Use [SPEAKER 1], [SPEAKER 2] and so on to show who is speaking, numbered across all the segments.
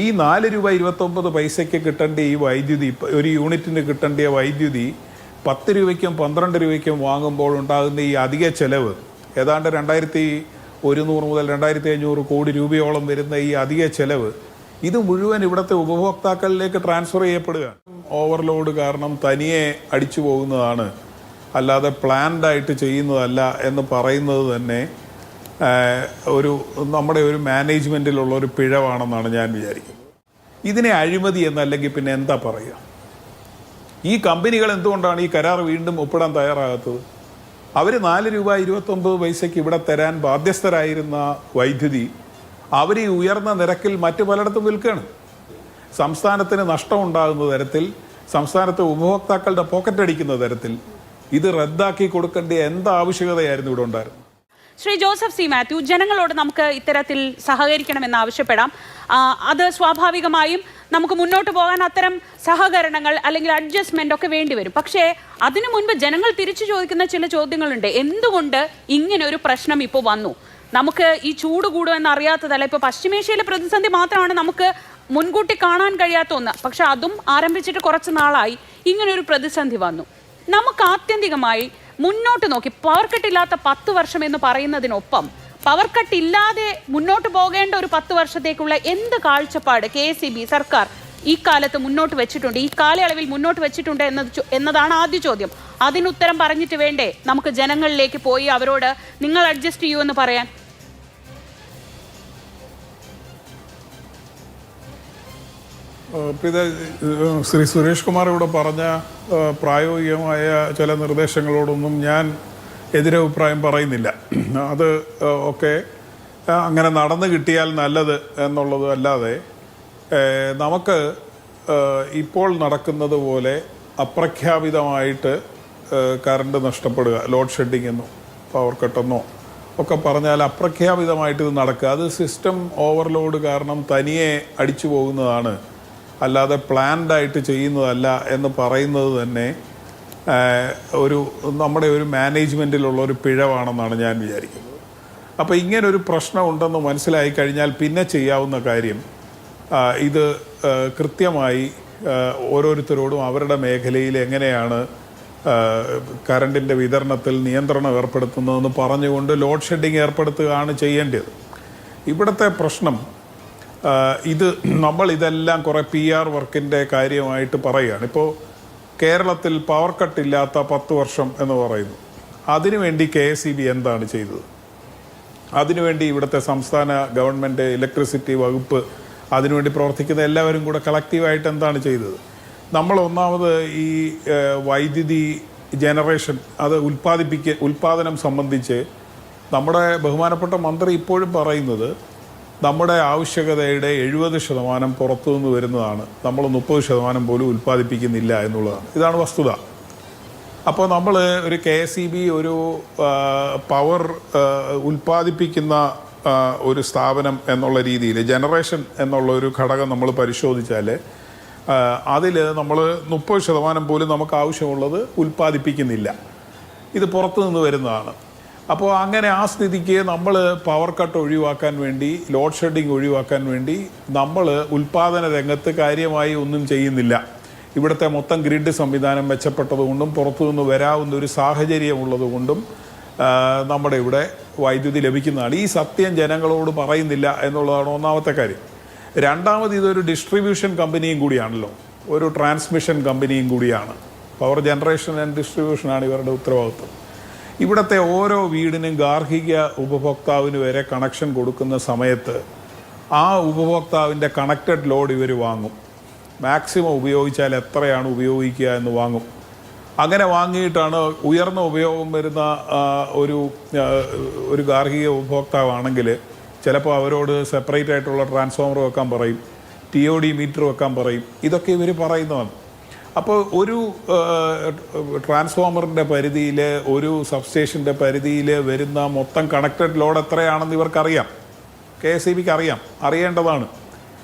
[SPEAKER 1] ഈ 4 രൂപ 29 പൈസയ്ക്ക് കിട്ടേണ്ട ഈ വൈദ്യുതി, ഒരു യൂണിറ്റിന് കിട്ടേണ്ട വൈദ്യുതി 10 രൂപയ്ക്കും 12 രൂപയ്ക്കും വാങ്ങുമ്പോൾ ഉണ്ടാകുന്ന ഈ അധിക ചെലവ്, ഏതാണ്ട് 2100 മുതൽ 2500 കോടി രൂപയോളം വരുന്ന ഈ അധിക ചെലവ്, ഇത് മുഴുവൻ ഇവിടുത്തെ ഉപഭോക്താക്കളിലേക്ക് ട്രാൻസ്ഫർ ചെയ്യപ്പെടുക. ഓവർലോഡ് കാരണം തനിയെ അടിച്ചു പോകുന്നതാണ്, അല്ലാതെ പ്ലാൻഡായിട്ട് ചെയ്യുന്നതല്ല എന്ന് പറയുന്നത് തന്നെ നമ്മുടെ ഒരു മാനേജ്മെൻറ്റിലുള്ള ഒരു പിഴവാണെന്നാണ് ഞാൻ വിചാരിക്കുന്നത്. ഇതിനെ അഴിമതി എന്നല്ലെങ്കിൽ പിന്നെ എന്താ പറയുക? ഈ കമ്പനികൾ എന്തുകൊണ്ടാണ് ഈ കരാർ വീണ്ടും ഒപ്പിടാൻ തയ്യാറാകാത്തത്? അവർ 4 രൂപ 29 പൈസയ്ക്ക് ഇവിടെ തരാൻ ബാധ്യസ്ഥരായിരുന്ന വൈദ്യുതി അവർ ഈ ഉയർന്ന നിരക്കിൽ മറ്റു പലയിടത്തും വിൽക്കുകയാണ്. സംസ്ഥാനത്തിന് നഷ്ടമുണ്ടാകുന്ന തരത്തിൽ, സംസ്ഥാനത്തെ ഉപഭോക്താക്കളുടെ പോക്കറ്റ് അടിക്കുന്ന തരത്തിൽ ഇത് റദ്ദാക്കി കൊടുക്കേണ്ട എന്ത് ആവശ്യകതയായിരുന്നു ഇവിടെ ഉണ്ടായിരുന്നത്?
[SPEAKER 2] ശ്രീ ജോസഫ് സി മാത്യു, ജനങ്ങളോട് നമുക്ക് ഇത്തരത്തിൽ സഹകരിക്കണമെന്ന് ആവശ്യപ്പെടാം. അത് സ്വാഭാവികമായും നമുക്ക് മുന്നോട്ട് പോകാൻ അത്തരം സഹകരണങ്ങൾ അല്ലെങ്കിൽ അഡ്ജസ്റ്റ്മെന്റ് ഒക്കെ വേണ്ടിവരും. പക്ഷേ അതിനു മുൻപ് ജനങ്ങൾ തിരിച്ചു ചോദിക്കുന്ന ചില ചോദ്യങ്ങളുണ്ട്. എന്തുകൊണ്ട് ഇങ്ങനെ ഒരു പ്രശ്നം ഇപ്പോൾ വന്നു? നമുക്ക് ഈ ചൂട് കൂടുമെന്ന് അറിയാത്തതല്ല. ഇപ്പോൾ പശ്ചിമേഷ്യയിലെ പ്രതിസന്ധി മാത്രമാണ് നമുക്ക് മുൻകൂട്ടി കാണാൻ കഴിയാത്ത ഒന്ന്. പക്ഷെ അതും ആരംഭിച്ചിട്ട് കുറച്ച് നാളായി. ഇങ്ങനൊരു പ്രതിസന്ധി വന്നു. നമുക്ക് ആത്യന്തികമായി മുന്നോട്ട് നോക്കി പവർ കട്ടില്ലാത്ത 10 വർഷം എന്ന് പറയുന്നതിനൊപ്പം പവർ കട്ടില്ലാതെ മുന്നോട്ട് പോകേണ്ട ഒരു 10 വർഷത്തേക്കുള്ള എന്ത് കാഴ്ചപ്പാട് KSEB സർക്കാർ ഈ കാലത്ത് മുന്നോട്ട് വെച്ചിട്ടുണ്ട്, ഈ കാലയളവിൽ മുന്നോട്ട് വെച്ചിട്ടുണ്ട് എന്നതാണ് ആദ്യ ചോദ്യം. അതിനുത്തരം പറഞ്ഞിട്ട് വേണ്ടേ നമുക്ക് ജനങ്ങളിലേക്ക് പോയി അവരോട് നിങ്ങൾ അഡ്ജസ്റ്റ് ചെയ്യൂ എന്ന് പറയാൻ?
[SPEAKER 1] ശ്രീ സുരേഷ് കുമാർ ഇവിടെ പറഞ്ഞ പ്രായോഗികമായ ചില നിർദ്ദേശങ്ങളോടൊന്നും ഞാൻ എതിരഭിപ്രായം പറയുന്നില്ല. അത് ഒക്കെ അങ്ങനെ നടന്നു കിട്ടിയാൽ നല്ലത് എന്നുള്ളത് അല്ലാതെ നമുക്ക് ഇപ്പോൾ നടക്കുന്നത് പോലെ അപ്രഖ്യാപിതമായിട്ട് കറണ്ട് നഷ്ടപ്പെടുക, ലോഡ് ഷെഡിംഗ് എന്നോ പവർ കട്ടെന്നോ ഒക്കെ പറഞ്ഞാൽ അപ്രഖ്യാപിതമായിട്ട് ഇത് നടക്കുക. അത് സിസ്റ്റം ഓവർലോഡ് കാരണം തനിയെ അടിച്ചു പോകുന്നതാണ്, അല്ലാതെ പ്ലാൻഡായിട്ട് ചെയ്യുന്നതല്ല എന്ന് പറയുന്നത് തന്നെ നമ്മുടെ ഒരു മാനേജ്മെൻറ്റിലുള്ള ഒരു പിഴവാണെന്നാണ് ഞാൻ വിചാരിക്കുന്നത്. അപ്പോൾ ഇങ്ങനൊരു പ്രശ്നം ഉണ്ടെന്ന് മനസ്സിലായി കഴിഞ്ഞാൽ പിന്നെ ചെയ്യാവുന്ന കാര്യം ഇത് കൃത്യമായി ഓരോരുത്തരോടും അവരുടെ മേഖലയിൽ എങ്ങനെയാണ് കറണ്ടിൻ്റെ വിതരണത്തിൽ നിയന്ത്രണം ഏർപ്പെടുത്തുന്നതെന്ന് പറഞ്ഞുകൊണ്ട് ലോഡ് ഷെഡിങ് ഏർപ്പെടുത്തുകയാണ് ചെയ്യേണ്ടത്. ഇവിടുത്തെ പ്രശ്നം ഇതെല്ലാം കുറേ PR വർക്കിൻ്റെ കാര്യമായിട്ട് പറയുകയാണ്. ഇപ്പോൾ കേരളത്തിൽ പവർ കട്ടില്ലാത്ത 10 വർഷം എന്ന് പറയുന്നു. അതിനുവേണ്ടി KSEB എന്താണ് ചെയ്തത്? അതിനുവേണ്ടി ഇവിടുത്തെ സംസ്ഥാന ഗവൺമെൻറ് ഇലക്ട്രിസിറ്റി വകുപ്പ്, അതിനുവേണ്ടി പ്രവർത്തിക്കുന്ന എല്ലാവരും കൂടെ കളക്റ്റീവായിട്ട് എന്താണ് ചെയ്തത്? നമ്മൾ ഒന്നാമത് ഈ വൈദ്യുതി ജനറേഷൻ അത് ഉൽപ്പാദനം സംബന്ധിച്ച് നമ്മുടെ ബഹുമാനപ്പെട്ട മന്ത്രി ഇപ്പോഴും പറയുന്നത് നമ്മുടെ ആവശ്യകതയുടെ 70% പുറത്തുനിന്ന് വരുന്നതാണ്, നമ്മൾ 30% പോലും ഉൽപ്പാദിപ്പിക്കുന്നില്ല എന്നുള്ളതാണ്. ഇതാണ് വസ്തുത. അപ്പോൾ നമ്മൾ ഒരു KSEB ഒരു പവർ ഉൽപ്പാദിപ്പിക്കുന്ന ഒരു സ്ഥാപനം എന്നുള്ള രീതിയിൽ ജനറേഷൻ എന്നുള്ള ഒരു ഘടകം നമ്മൾ പരിശോധിച്ചാൽ അതിൽ നമ്മൾ 30% പോലും നമുക്ക് ആവശ്യമുള്ളത് ഉൽപ്പാദിപ്പിക്കുന്നില്ല, ഇത് പുറത്തുനിന്ന് വരുന്നതാണ്. അപ്പോൾ അങ്ങനെ ആ സ്ഥിതിക്ക് നമ്മൾ പവർ കട്ട് ഒഴിവാക്കാൻ വേണ്ടി, ലോഡ് ഷെഡിങ് ഒഴിവാക്കാൻ വേണ്ടി നമ്മൾ ഉൽപ്പാദന രംഗത്ത് കാര്യമായി ഒന്നും ചെയ്യുന്നില്ല. ഇവിടുത്തെ മൊത്തം ഗ്രിഡ് സംവിധാനം മെച്ചപ്പെട്ടതുകൊണ്ടും പുറത്തുനിന്ന് വരാവുന്ന ഒരു സാഹചര്യം ഉള്ളതുകൊണ്ടും നമ്മുടെ ഇവിടെ വൈദ്യുതി ലഭിക്കുന്നതാണ്. ഈ സത്യം ജനങ്ങളോട് പറയുന്നില്ല എന്നുള്ളതാണ് ഒന്നാമത്തെ കാര്യം. രണ്ടാമത് ഇതൊരു ഡിസ്ട്രിബ്യൂഷൻ കമ്പനിയും കൂടിയാണല്ലോ, ഒരു ട്രാൻസ്മിഷൻ കമ്പനിയും കൂടിയാണ്. പവർ ജനറേഷൻ ആൻഡ് ഡിസ്ട്രിബ്യൂഷനാണ് ഇവരുടെ ഉത്തരവാദിത്വം. ഇവിടുത്തെ ഓരോ വീടിനും ഗാർഹിക ഉപഭോക്താവിന് വരെ കണക്ഷൻ കൊടുക്കുന്ന സമയത്ത് ആ ഉപഭോക്താവിൻ്റെ കണക്റ്റഡ് ലോഡ് ഇവർ വാങ്ങും. മാക്സിമം ഉപയോഗിച്ചാൽ എത്രയാണ് ഉപയോഗിക്കുക എന്ന് വാങ്ങും. അങ്ങനെ വാങ്ങിയിട്ടാണ് ഉയർന്ന ഉപയോഗം വരുന്ന ഒരു ഗാർഹിക ഉപഭോക്താവാണെങ്കിൽ ചിലപ്പോൾ അവരോട് സെപ്പറേറ്റ് ആയിട്ടുള്ള ട്രാൻസ്ഫോമർ വെക്കാൻ പറയും, TOD മീറ്റർ വെക്കാൻ പറയും. ഇതൊക്കെ ഇവർ പറയുന്നതാണ്. അപ്പോൾ ഒരു ട്രാൻസ്ഫോമറിൻ്റെ പരിധിയിൽ, ഒരു സബ്സ്റ്റേഷൻ്റെ പരിധിയിൽ വരുന്ന മൊത്തം കണക്റ്റഡ് ലോഡ് എത്രയാണെന്ന് ഇവർക്കറിയാം, KSEBക്ക് അറിയാം, അറിയേണ്ടതാണ്.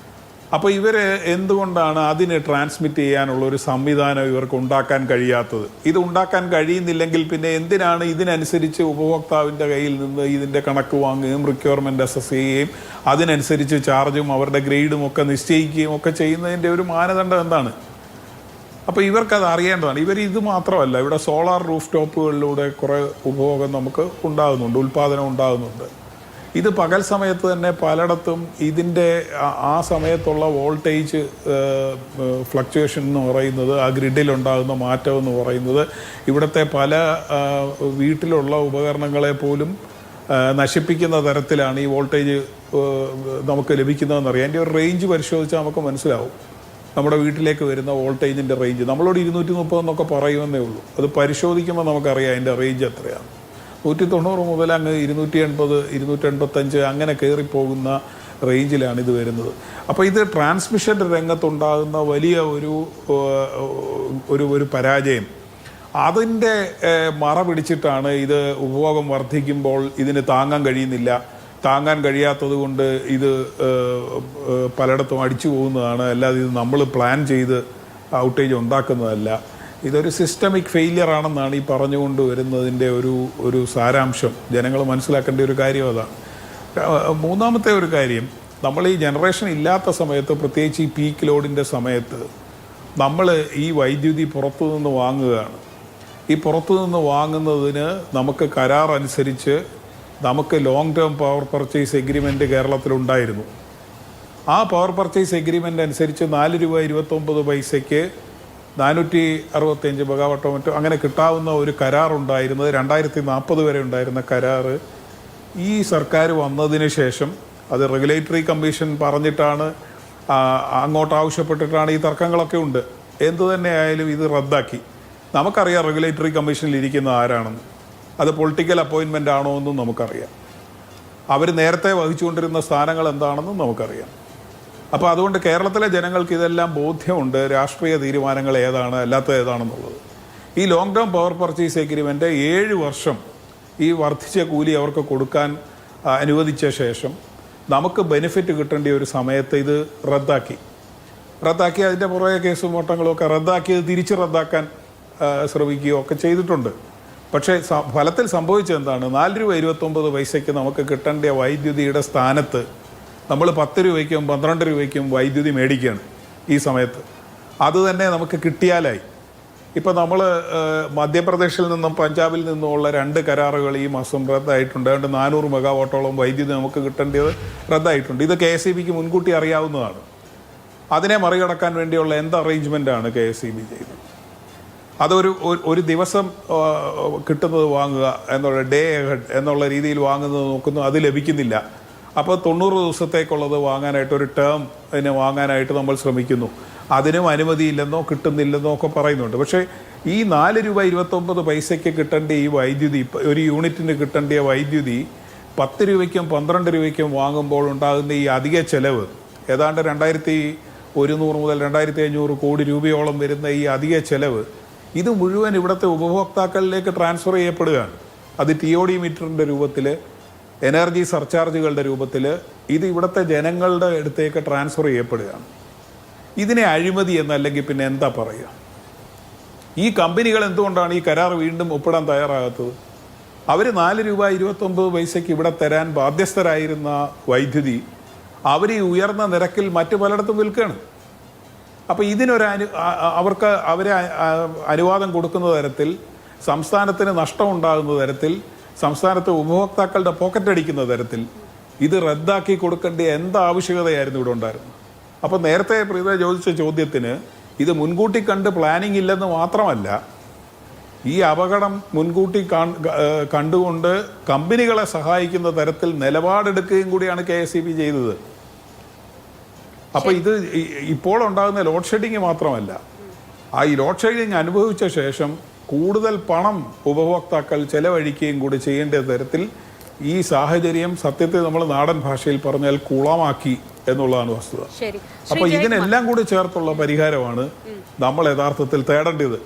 [SPEAKER 1] അപ്പോൾ ഇവർ എന്തുകൊണ്ടാണ് അതിന് ട്രാൻസ്മിറ്റ് ചെയ്യാനുള്ള ഒരു സംവിധാനം ഇവർക്ക് ഉണ്ടാക്കാൻ കഴിയാത്തത്? ഇത് ഉണ്ടാക്കാൻ കഴിയുന്നില്ലെങ്കിൽ പിന്നെ എന്തിനാണ് ഇതിനനുസരിച്ച് ഉപഭോക്താവിൻ്റെ കയ്യിൽ നിന്ന് ഇതിൻ്റെ കണക്ക് വാങ്ങുകയും റിക്വയർമെൻറ്റ് അസസ് ചെയ്യുകയും അതിനനുസരിച്ച് ചാർജും അവരുടെ ഗ്രേഡും ഒക്കെ നിശ്ചയിക്കുകയും ഒക്കെ ചെയ്യുന്നതിൻ്റെ ഒരു മാനദണ്ഡം എന്താണ്? അപ്പോൾ ഇവർക്കത് അറിയേണ്ടതാണ്. ഇവർ ഇത് മാത്രമല്ല, ഇവിടെ സോളാർ റൂഫ് ടോപ്പുകളിലൂടെ കുറേ ഉപഭോഗം നമുക്ക് ഉണ്ടാകുന്നുണ്ട്, ഉൽപ്പാദനം ഉണ്ടാകുന്നുണ്ട്. ഇത് പകൽ സമയത്ത് തന്നെ പലയിടത്തും ഇതിൻ്റെ ആ സമയത്തുള്ള വോൾട്ടേജ് ഫ്ലക്ച്വേഷൻ എന്ന് പറയുന്നത്, ആ ഗ്രിഡിലുണ്ടാകുന്ന മാറ്റം എന്ന് പറയുന്നത് ഇവിടുത്തെ പല വീട്ടിലുള്ള ഉപകരണങ്ങളെ പോലും നശിപ്പിക്കുന്ന തരത്തിലാണ് ഈ വോൾട്ടേജ് നമുക്ക് ലഭിക്കുന്നതെന്നറിയാം. അതിൻ്റെ ഒരു റേഞ്ച് പരിശോധിച്ചാൽ നമുക്ക് മനസ്സിലാവും. നമ്മുടെ വീട്ടിലേക്ക് വരുന്ന വോൾട്ടേജിൻ്റെ റേഞ്ച് നമ്മളോട് 230 എന്നൊക്കെ പറയുമെന്നേ ഉള്ളൂ. അത് പരിശോധിക്കുമ്പോൾ നമുക്കറിയാം അതിൻ്റെ റേഞ്ച് എത്രയാണ്. 190 മുതൽ അങ്ങ് 280, 285 അങ്ങനെ കയറിപ്പോകുന്ന റേഞ്ചിലാണ് ഇത് വരുന്നത്. അപ്പോൾ ഇത് ട്രാൻസ്മിഷൻ്റെ രംഗത്തുണ്ടാകുന്ന വലിയ ഒരു പരാജയം. അതിൻ്റെ മറ പിടിച്ചിട്ടാണ് ഇത് ഉപഭോഗം വർദ്ധിക്കുമ്പോൾ ഇതിന് താങ്ങാൻ കഴിയാത്തത് കൊണ്ട് ഇത് പലയിടത്തും അടിച്ചു പോകുന്നതാണ്. അല്ലാതെ ഇത് നമ്മൾ പ്ലാൻ ചെയ്ത് ഔട്ടേജ് ഉണ്ടാക്കുന്നതല്ല. ഇതൊരു സിസ്റ്റമിക് ഫെയിലിയർ ആണെന്നാണ് ഈ പറഞ്ഞുകൊണ്ട് വരുന്നതിൻ്റെ ഒരു സാരാംശം. ജനങ്ങൾ മനസ്സിലാക്കേണ്ട ഒരു കാര്യം അതാണ്. മൂന്നാമത്തെ ഒരു കാര്യം, നമ്മൾ ഈ ജനറേഷൻ ഇല്ലാത്ത സമയത്ത്, പ്രത്യേകിച്ച് ഈ പീക്ക് ലോഡിൻ്റെ സമയത്ത് നമ്മൾ ഈ വൈദ്യുതി പുറത്തുനിന്ന് വാങ്ങുകയാണ്. ഈ പുറത്തുനിന്ന് വാങ്ങുന്നതിന് നമുക്ക് കരാർ അനുസരിച്ച് നമുക്ക് long term power purchase agreement കേരളത്തിലുണ്ടായിരുന്നു. ആ പവർ പർച്ചേസ് എഗ്രിമെൻ്റ് അനുസരിച്ച് 4 രൂപ 29 പൈസയ്ക്ക് 465 മെഗാവാട്ടോ മറ്റോ അങ്ങനെ കിട്ടാവുന്ന ഒരു കരാറുണ്ടായിരുന്നത് 2040 വരെ ഉണ്ടായിരുന്ന കരാറ് ഈ സർക്കാർ വന്നതിന് ശേഷം, അത് റെഗുലേറ്ററി കമ്മീഷൻ പറഞ്ഞിട്ടാണ്, അങ്ങോട്ട് ആവശ്യപ്പെട്ടിട്ടാണ്, ഈ തർക്കങ്ങളൊക്കെ ഉണ്ട്. എന്തു തന്നെ ആയാലും ഇത് റദ്ദാക്കി. നമുക്കറിയാം റെഗുലേറ്ററി കമ്മീഷനിൽ ഇരിക്കുന്ന ആരാണെന്ന്. അത് പൊളിറ്റിക്കൽ അപ്പോയിൻമെൻ്റ് ആണോ എന്നും നമുക്കറിയാം. അവർ നേരത്തെ വഹിച്ചുകൊണ്ടിരുന്ന സ്ഥാനങ്ങൾ എന്താണെന്നും നമുക്കറിയാം. അപ്പോൾ അതുകൊണ്ട് കേരളത്തിലെ ജനങ്ങൾക്ക് ഇതെല്ലാം ബോധ്യമുണ്ട്, രാഷ്ട്രീയ തീരുമാനങ്ങൾ ഏതാണ് അല്ലാത്ത ഏതാണെന്നുള്ളത്. ഈ long term power purchase agreement 7 വർഷം ഈ വർദ്ധിച്ച കൂലി അവർക്ക് കൊടുക്കാൻ അനുവദിച്ച ശേഷം നമുക്ക് ബെനിഫിറ്റ് കിട്ടേണ്ട ഒരു സമയത്ത് ഇത് റദ്ദാക്കി. അതിൻ്റെ പുറകെ കേസും ഓട്ടങ്ങളും ഒക്കെ റദ്ദാക്കിയത് തിരിച്ച് റദ്ദാക്കാൻ ശ്രമിക്കുകയോ ഒക്കെ ചെയ്തിട്ടുണ്ട്. പക്ഷേ ഫലത്തിൽ സംഭവിച്ചത് എന്താണ്? 4 രൂപ 29 പൈസയ്ക്ക് നമുക്ക് കിട്ടേണ്ട വൈദ്യുതിയുടെ സ്ഥാനത്ത് നമ്മൾ 10 രൂപയ്ക്കും 12 രൂപയ്ക്കും വൈദ്യുതി മേടിക്കുകയാണ് ഈ സമയത്ത്. അത് തന്നെ നമുക്ക് കിട്ടിയാലായി. ഇപ്പോൾ നമ്മൾ മധ്യപ്രദേശിൽ നിന്നും പഞ്ചാബിൽ നിന്നുമുള്ള 2 കരാറുകൾ ഈ മാസം റദ്ദായിട്ടുണ്ട്. അതുകൊണ്ട് 400 മെഗാവാട്ടോളം വൈദ്യുതി നമുക്ക് കിട്ടേണ്ടത് റദ്ദായിട്ടുണ്ട്. ഇത് KSEBക്ക് മുൻകൂട്ടി അറിയാവുന്നതാണ്. അതിനെ മറികടക്കാൻ വേണ്ടിയുള്ള എന്ത് അറേഞ്ച്മെൻറ്റാണ് KSEB ചെയ്തത്? ഒരു ദിവസം കിട്ടുന്നത് വാങ്ങുക എന്നുള്ള, ഡേ ഹെഡ് എന്നുള്ള രീതിയിൽ വാങ്ങുന്നത് നോക്കുന്നു, അത് ലഭിക്കുന്നില്ല. അപ്പോൾ 90 ദിവസത്തേക്കുള്ളത് വാങ്ങാനായിട്ട്, ഒരു ടേം അതിനെ വാങ്ങാനായിട്ട് നമ്മൾ ശ്രമിക്കുന്നു. അതിനും അനുമതിയില്ലെന്നോ കിട്ടുന്നില്ലെന്നോ ഒക്കെ പറയുന്നുണ്ട്. പക്ഷേ ഈ 4 രൂപ 29 പൈസയ്ക്ക് കിട്ടേണ്ട ഈ വൈദ്യുതി, ഒരു യൂണിറ്റിന് കിട്ടേണ്ട വൈദ്യുതി 10 രൂപയ്ക്കും 12 രൂപയ്ക്കും വാങ്ങുമ്പോൾ ഉണ്ടാകുന്ന ഈ അധിക ചെലവ്, ഏതാണ്ട് 2100 മുതൽ 2500 കോടി രൂപയോളം വരുന്ന ഈ അധിക ചെലവ്, ഇത് മുഴുവൻ ഇവിടുത്തെ ഉപഭോക്താക്കളിലേക്ക് ട്രാൻസ്ഫർ ചെയ്യപ്പെടുകയാണ്. അത് TOD മീറ്ററിൻ്റെ രൂപത്തിൽ, എനർജി സർചാർജുകളുടെ രൂപത്തിൽ ഇത് ഇവിടുത്തെ ജനങ്ങളുടെ അടുത്തേക്ക് ട്രാൻസ്ഫർ ചെയ്യപ്പെടുകയാണ്. ഇതിനെ അഴിമതി എന്നല്ലെങ്കിൽ പിന്നെ എന്താ പറയുക? ഈ കമ്പനികൾ എന്തുകൊണ്ടാണ് ഈ കരാർ വീണ്ടും ഒപ്പിടാൻ തയ്യാറാകാത്തത്? അവർ 4 രൂപ 29 പൈസയ്ക്ക് ഇവിടെ തരാൻ ബാധ്യസ്ഥരായിരുന്ന വൈദ്യുതി അവർ ഈ ഉയർന്ന നിരക്കിൽ മറ്റു പലയിടത്തും വിൽക്കുകയാണ്. അപ്പോൾ അവർക്ക് അവരെ അനുവാദം കൊടുക്കുന്ന തരത്തിൽ, സംസ്ഥാനത്തിന് നഷ്ടമുണ്ടാകുന്ന തരത്തിൽ, സംസ്ഥാനത്തെ ഉപഭോക്താക്കളുടെ പോക്കറ്റടിക്കുന്ന തരത്തിൽ ഇത് റദ്ദാക്കി കൊടുക്കേണ്ട എന്ത് ആവശ്യകതയായിരുന്നു ഇവിടെ ഉണ്ടായിരുന്നത്? അപ്പോൾ നേരത്തെ പ്രീത ചോദിച്ച ചോദ്യത്തിന് ഇത് മുൻകൂട്ടി കണ്ട് പ്ലാനിങ് ഇല്ലെന്ന് മാത്രമല്ല, ഈ അപകടം മുൻകൂട്ടി കണ്ടുകൊണ്ട് കമ്പനികളെ സഹായിക്കുന്ന തരത്തിൽ നിലപാടെടുക്കുകയും കൂടിയാണ് KSEB ചെയ്തത്. അപ്പോൾ ഇത് ഇപ്പോൾ ഉണ്ടാകുന്ന ലോഡ് ഷെഡിങ് മാത്രമല്ല, ഈ ലോഡ് ഷെഡിങ് അനുഭവിച്ച ശേഷം കൂടുതൽ പണം ഉപഭോക്താക്കൾ ചെലവഴിക്കുകയും കൂടി ചെയ്യേണ്ട തരത്തിൽ ഈ സാഹചര്യം സത്യത്തിൽ നമ്മൾ നാടൻ ഭാഷയിൽ പറഞ്ഞാൽ കുളമാക്കി എന്നുള്ളതാണ് വസ്തുത. അപ്പോൾ ഇതിനെല്ലാം കൂടി ചേർത്തുള്ള പരിഹാരമാണ് നമ്മൾ യഥാർത്ഥത്തിൽ തേടേണ്ടത്.